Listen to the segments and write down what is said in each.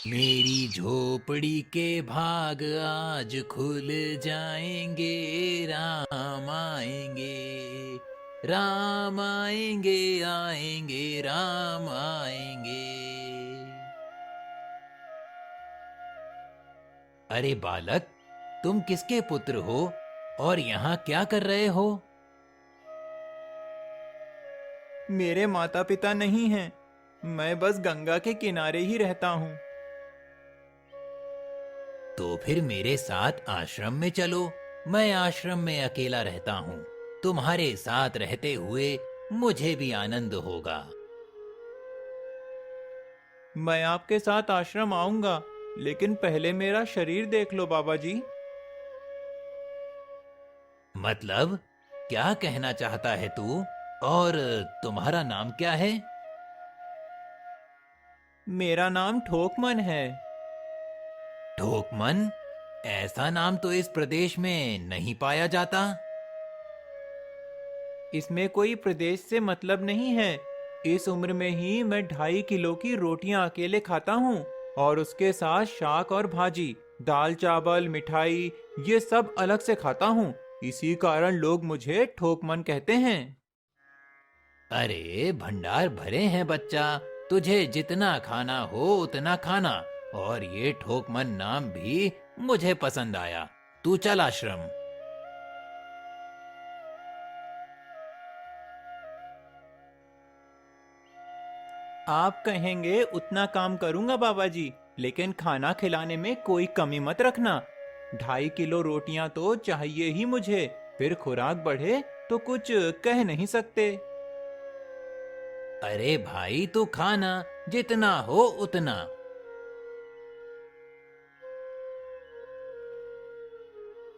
मेरी झोपड़ी के भाग आज खुल जाएंगे। राम आएंगे, राम आएंगे, आएंगे राम आएंगे। अरे बालक, तुम किसके पुत्र हो और यहाँ क्या कर रहे हो? मेरे माता पिता नहीं हैं। मैं बस गंगा के किनारे ही रहता हूँ। तो फिर मेरे साथ आश्रम में चलो। मैं आश्रम में अकेला रहता हूँ। तुम्हारे साथ रहते हुए मुझे भी आनंद होगा। मैं आपके साथ आश्रम आऊंगा, लेकिन पहले मेरा शरीर देख लो बाबा जी। मतलब, क्या कहना चाहता है तू? और तुम्हारा नाम क्या है? मेरा नाम ठोकमन है। ठोकमन? ऐसा नाम तो इस प्रदेश में नहीं पाया जाता। इसमें कोई प्रदेश से मतलब नहीं है। इस उम्र में ही मैं 2.5 किलो की रोटियां अकेले खाता हूँ, और उसके साथ शाक और भाजी, दाल चावल मिठाई, ये सब अलग से खाता हूँ। इसी कारण लोग मुझे ठोकमन कहते हैं। अरे भंडार भरे हैं बच्चा। तुझे जितना खाना हो उतना खाना। और ये ठोकमन नाम भी मुझे पसंद आया। तू चल आश्रम। आप कहेंगे उतना काम करूंगा बाबा जी, लेकिन खाना खिलाने में कोई कमी मत रखना। 2.5 किलो रोटियां तो चाहिए ही मुझे। फिर खुराक बढ़े तो कुछ कह नहीं सकते। अरे भाई, तू खाना जितना हो उतना।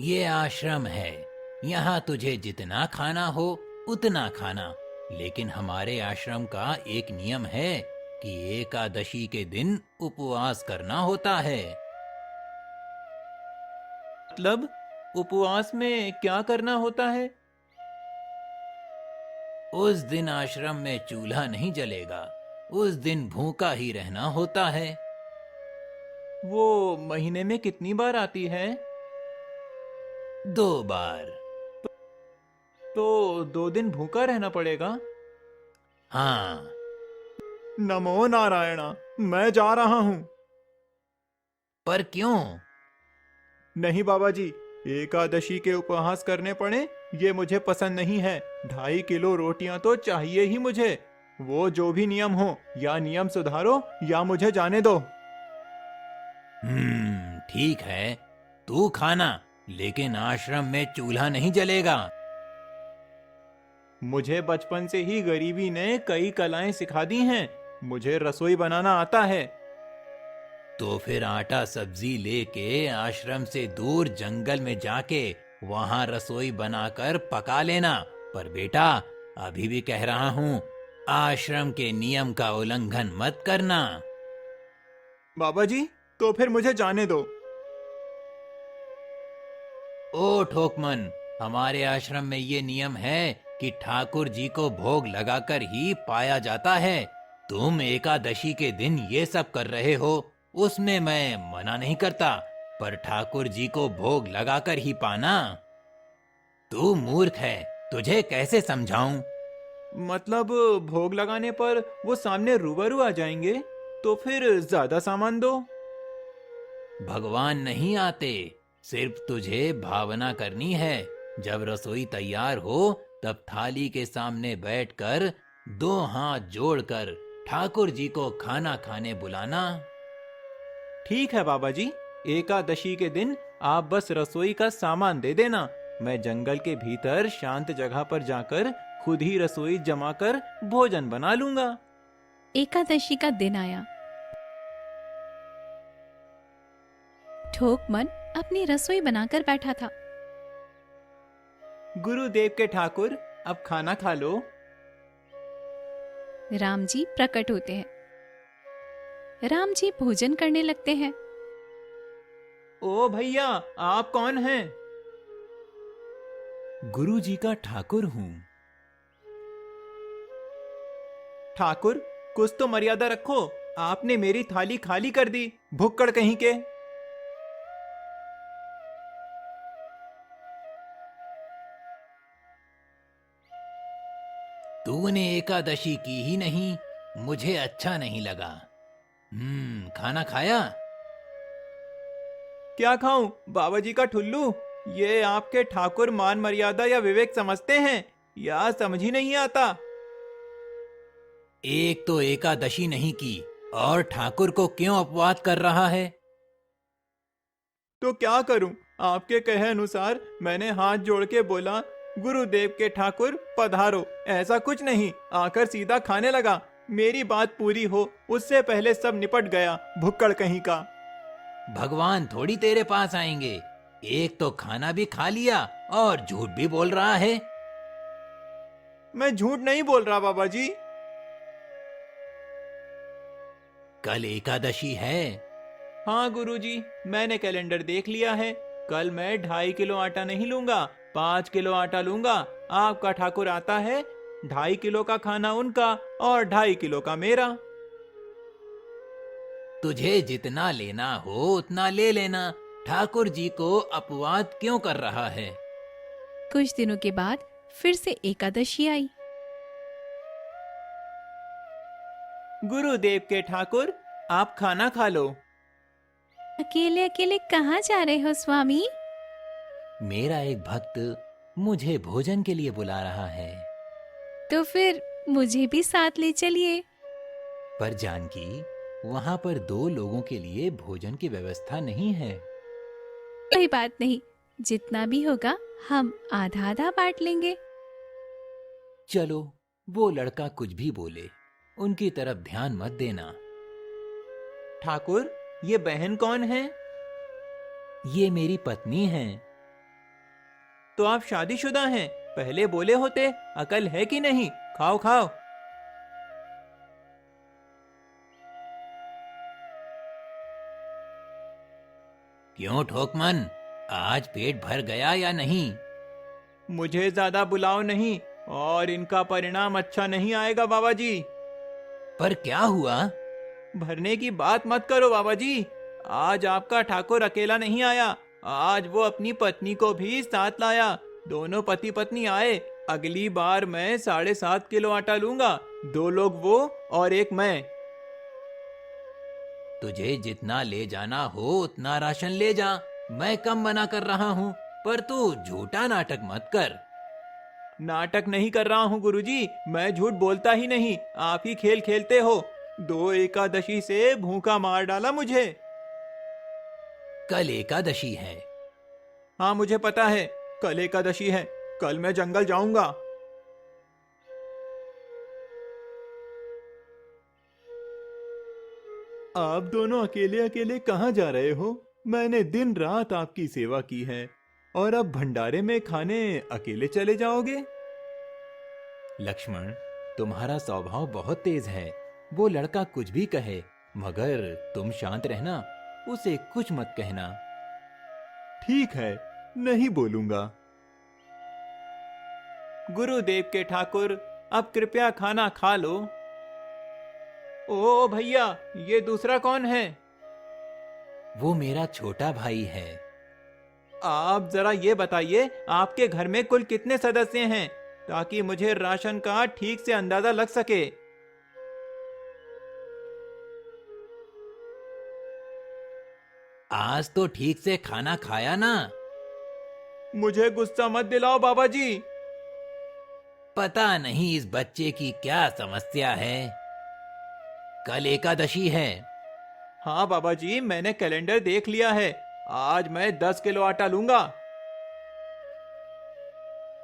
ये आश्रम है। यहाँ तुझे जितना खाना हो उतना खाना। लेकिन हमारे आश्रम का एक नियम है कि एकादशी के दिन उपवास करना होता है। मतलब, उपवास में क्या करना होता है? उस दिन आश्रम में चूल्हा नहीं जलेगा। उस दिन भूखा ही रहना होता है। वो महीने में कितनी बार आती है? 2 बार। तो 2 दिन भूखा रहना पड़ेगा। हाँ। नमो नारायणा, मैं जा रहा हूँ। पर क्यों? नहीं बाबा जी, एकादशी के उपवास करने पड़े ये मुझे पसंद नहीं है। 2.5 किलो रोटियां तो चाहिए ही मुझे। वो जो भी नियम हो, या नियम सुधारो या मुझे जाने दो। ठीक है। तू खाना, लेकिन आश्रम में चूल्हा नहीं जलेगा। मुझे बचपन से ही गरीबी ने कई कलाएं सिखा दी हैं। मुझे रसोई बनाना आता है। तो फिर आटा सब्जी लेके आश्रम से दूर जंगल में जाके वहां रसोई बनाकर पका लेना। पर बेटा, अभी भी कह रहा हूँ, आश्रम के नियम का उल्लंघन मत करना। बाबा जी, तो फिर मुझे जाने दो। ओ ठोकमन, हमारे आश्रम में ये नियम है कि ठाकुर जी को भोग लगाकर ही पाया जाता है। तुम एकादशी के दिन ये सब कर रहे हो, उसमें मैं मना नहीं करता। पर ठाकुर जी को भोग लगाकर ही पाना। तू मूर्ख है। तुझे कैसे समझाऊं? मतलब, भोग लगाने पर वो सामने रूबरू आ जाएंगे, तो फिर ज्यादा सामान दो। भगवान नहीं आते। सिर्फ तुझे भावना करनी है। जब रसोई तैयार हो, तब थाली के सामने बैठकर 2 हाथ जोड़कर ठाकुर जी को खाना खाने बुलाना। ठीक है बाबा जी, एकादशी के दिन आप बस रसोई का सामान दे देना। मैं जंगल के भीतर शांत जगह पर जाकर खुद ही रसोई जमा कर भोजन बना लूंगा। एकादशी का दिन आया। ठोकमन अपनी रसोई बनाकर बैठा था। गुरुदेव के ठाकुर, अब खाना खा लो। राम जी प्रकट होते हैं। राम जी भोजन करने लगते हैं। ओ भैया, आप कौन हैं? गुरु जी का ठाकुर हूँ। ठाकुर, कुछ तो मर्यादा रखो। आपने मेरी थाली खाली कर दी, भुक्कड़ कहीं के। तूने एकादशी की ही नहीं, मुझे अच्छा नहीं लगा। खाना खाया? क्या खाऊं, बाबा जी का ठुल्लू? ये आपके ठाकुर मान मर्यादा या विवेक समझते हैं, या समझ ही नहीं आता। एक तो एकादशी नहीं की और ठाकुर को क्यों अपवाद कर रहा है? तो क्या करूं? आपके कहे अनुसार मैंने हाथ जोड़ के बोला, गुरुदेव के ठाकुर पधारो। ऐसा कुछ नहीं, आकर सीधा खाने लगा। मेरी बात पूरी हो उससे पहले सब निपट गया, भुक्कड़ कहीं का। भगवान थोड़ी तेरे पास आएंगे। एक तो खाना भी खा लिया और झूठ भी बोल रहा है। मैं झूठ नहीं बोल रहा बाबा जी। कल एकादशी है। हाँ गुरुजी, मैंने कैलेंडर देख लिया है। कल मैं 2.5 किलो आटा नहीं लूंगा, 5 किलो आटा लूंगा। आपका ठाकुर आता है, 2.5 किलो का खाना उनका और 2.5 किलो का मेरा। तुझे जितना लेना हो उतना ले लेना। ठाकुर जी को अपवाद क्यों कर रहा है? कुछ दिनों के बाद फिर से एकादशी आई। गुरुदेव के ठाकुर, आप खाना खा लो। अकेले अकेले कहाँ जा रहे हो स्वामी? मेरा एक भक्त मुझे भोजन के लिए बुला रहा है। तो फिर मुझे भी साथ ले चलिए। पर जानकी, वहाँ पर 2 लोगों के लिए भोजन की व्यवस्था नहीं है। कोई बात नहीं, जितना भी होगा हम आधा आधा बांट लेंगे। चलो, वो लड़का कुछ भी बोले, उनकी तरफ ध्यान मत देना। ठाकुर, ये बहन कौन है? ये मेरी पत्नी है। तो आप शादीशुदा हैं? पहले बोले होते, अकल है कि नहीं? खाओ खाओ। क्यों ठोकमन, आज पेट भर गया या नहीं? मुझे ज्यादा बुलाओ नहीं, और इनका परिणाम अच्छा नहीं आएगा बाबा जी। पर क्या हुआ? भरने की बात मत करो बाबा जी। आज आपका ठाकुर अकेला नहीं आया, आज वो अपनी पत्नी को भी साथ लाया। दोनों पति पत्नी आए। अगली बार मैं 7.5 किलो आटा लूंगा, 2 लोग वो और एक मैं। तुझे जितना ले जाना हो उतना राशन ले जा। मैं कम मना कर रहा हूँ, पर तू झूठा नाटक मत कर। नाटक नहीं कर रहा हूँ गुरुजी, मैं झूठ बोलता ही नहीं। आप ही खेल खेलते हो। 2 एकादशी से भूखा मार डाला मुझे। कल एकादशी है। हाँ मुझे पता है, कल एकादशी है। कल मैं जंगल जाऊंगा। आप दोनों अकेले अकेले कहाँ जा रहे हो? मैंने दिन रात आपकी सेवा की है, और अब भंडारे में खाने अकेले चले जाओगे? लक्ष्मण, तुम्हारा स्वभाव बहुत तेज है। वो लड़का कुछ भी कहे, मगर तुम शांत रहना, उसे कुछ मत कहना। ठीक है, नहीं बोलूंगा। गुरुदेव के ठाकुर, अब कृपया खाना खा लो। ओ भैया, ये दूसरा कौन है? वो मेरा छोटा भाई है। आप जरा ये बताइए, आपके घर में कुल कितने सदस्य हैं, ताकि मुझे राशन का ठीक से अंदाजा लग सके। आज तो ठीक से खाना खाया ना? मुझे गुस्सा मत दिलाओ बाबा जी। पता नहीं इस बच्चे की क्या समस्या है। कल एकादशी है। हाँ बाबा जी, मैंने कैलेंडर देख लिया है। आज मैं 10 किलो आटा लूंगा।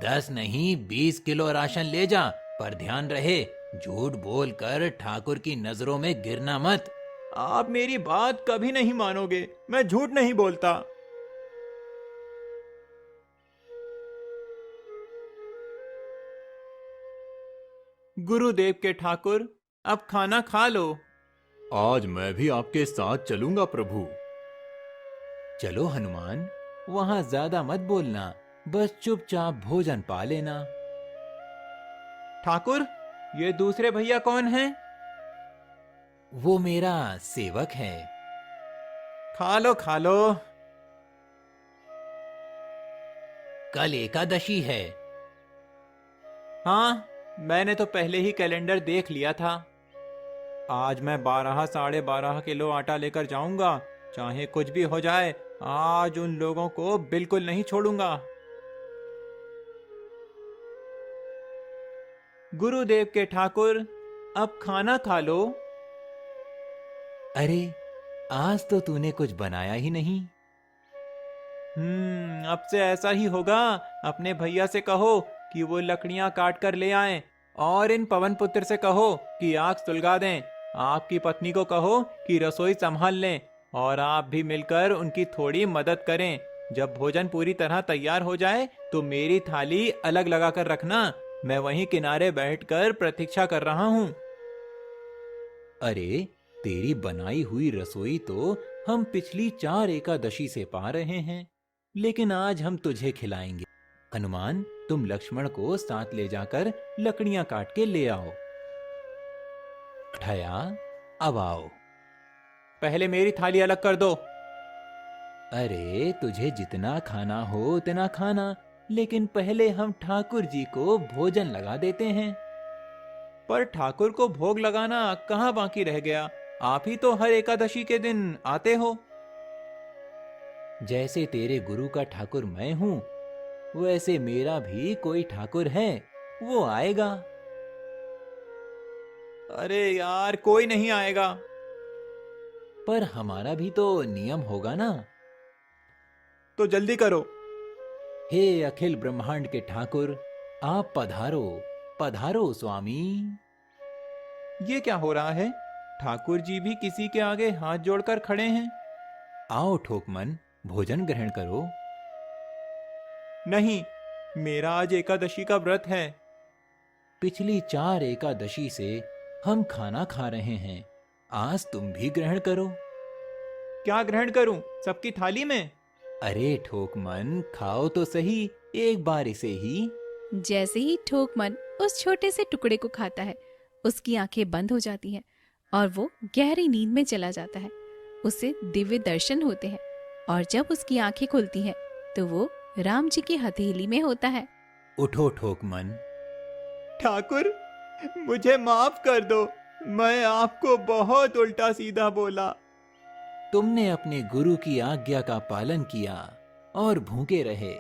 10 नहीं, 20 किलो राशन ले जा, पर ध्यान रहे झूठ बोलकर ठाकुर की नजरों में गिरना मत। आप मेरी बात कभी नहीं मानोगे, मैं झूठ नहीं बोलता। गुरुदेव के ठाकुर, अब खाना खा लो। आज मैं भी आपके साथ चलूंगा प्रभु। चलो हनुमान, वहां ज्यादा मत बोलना, बस चुपचाप भोजन पा लेना। ठाकुर, ये दूसरे भैया कौन हैं? वो मेरा सेवक है। खा लो खा लो। कल एकादशी है। हाँ, मैंने तो पहले ही कैलेंडर देख लिया था। आज मैं 12 साढ़े 12 किलो आटा लेकर जाऊंगा, चाहे कुछ भी हो जाए। आज उन लोगों को बिल्कुल नहीं छोड़ूंगा। गुरुदेव के ठाकुर, अब खाना खा लो। अरे, आज तो तूने कुछ बनाया ही नहीं। अब से ऐसा ही होगा। अपने भैया से कहो कि वो लकड़ियां काट कर ले आएं, और इन पवन पुत्र से कहो कि आग सुलगा दें। आपकी पत्नी को कहो कि रसोई संभाल लें, और आप भी मिलकर उनकी थोड़ी मदद करें। जब भोजन पूरी तरह तैयार हो जाए तो मेरी थाली अलग लगा कर रखना। मैं वहीं किनारे बैठकर प्रतीक्षा कर रहा हूँ। अरे, तेरी बनाई हुई रसोई तो हम पिछली 4 एकादशी से पा रहे हैं, लेकिन आज हम तुझे खिलाएंगे। हनुमान, तुम लक्ष्मण को साथ ले जाकर लकड़ियां काट के ले आओ। ठया, अब आओ। पहले मेरी थाली अलग कर दो। अरे, तुझे जितना खाना हो उतना खाना, लेकिन पहले हम ठाकुर जी को भोजन लगा देते हैं। पर ठाकुर को भोग लगाना कहाँ बाकी रह गया? आप ही तो हर एकादशी के दिन आते हो। जैसे तेरे गुरु का ठाकुर मैं हूं, वैसे मेरा भी कोई ठाकुर है, वो आएगा। अरे यार, कोई नहीं आएगा। पर हमारा भी तो नियम होगा ना। तो जल्दी करो। हे अखिल ब्रह्मांड के ठाकुर, आप पधारो, पधारो स्वामी। ये क्या हो रहा है? ठाकुर जी भी किसी के आगे हाथ जोड़कर खड़े हैं। आओ ठोकमन, भोजन ग्रहण करो। नहीं, मेरा आज एकादशी का व्रत है। पिछली 4 एकादशी से हम खाना खा रहे हैं, आज तुम भी ग्रहण करो। क्या ग्रहण करूं? सबकी थाली में? अरे ठोकमन, खाओ तो सही, एक बार इसे ही। जैसे ही ठोकमन उस छोटे से टुकड़े को खाता है, उसकी आंखें बंद हो जाती हैं और वो गहरी नींद में चला जाता है। उसे दिव्य दर्शन होते हैं, और जब उसकी आंखें खुलती हैं तो वो राम जी की हथेली में होता है। उठो ठोकमन। ठाकुर, मुझे माफ कर दो। मैं आपको बहुत उल्टा सीधा बोला। तुमने अपने गुरु की आज्ञा का पालन किया और भूखे रहे,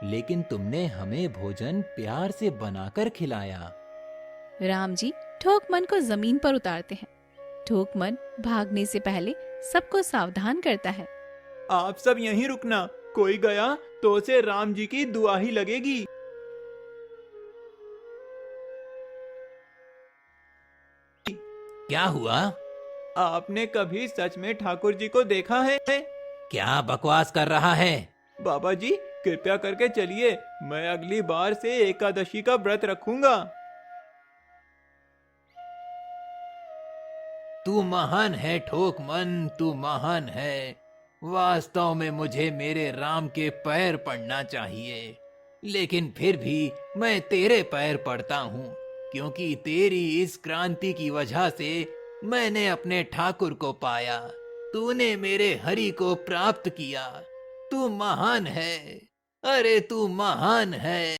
लेकिन तुमने हमें भोजन प्यार से बनाकर खिलाया। राम जी ठोकमन को जमीन पर उतारते हैं। ठोकमन भागने से पहले सबको सावधान करता है। आप सब यहीं रुकना, कोई गया तो उसे राम जी की दुआ ही लगेगी। क्या हुआ? आपने कभी सच में ठाकुर जी को देखा है? क्या बकवास कर रहा है? बाबा जी, कृपया करके चलिए। मैं अगली बार से एकादशी का व्रत रखूंगा। तू महान है ठोकमन, तू महान है। वास्तव में मुझे मेरे राम के पैर पड़ना चाहिए, लेकिन फिर भी मैं तेरे पैर पड़ता हूँ, क्योंकि तेरी इस क्रांति की वजह से मैंने अपने ठाकुर को पाया। तूने मेरे हरि को प्राप्त किया। तू महान है। अरे, तू महान है।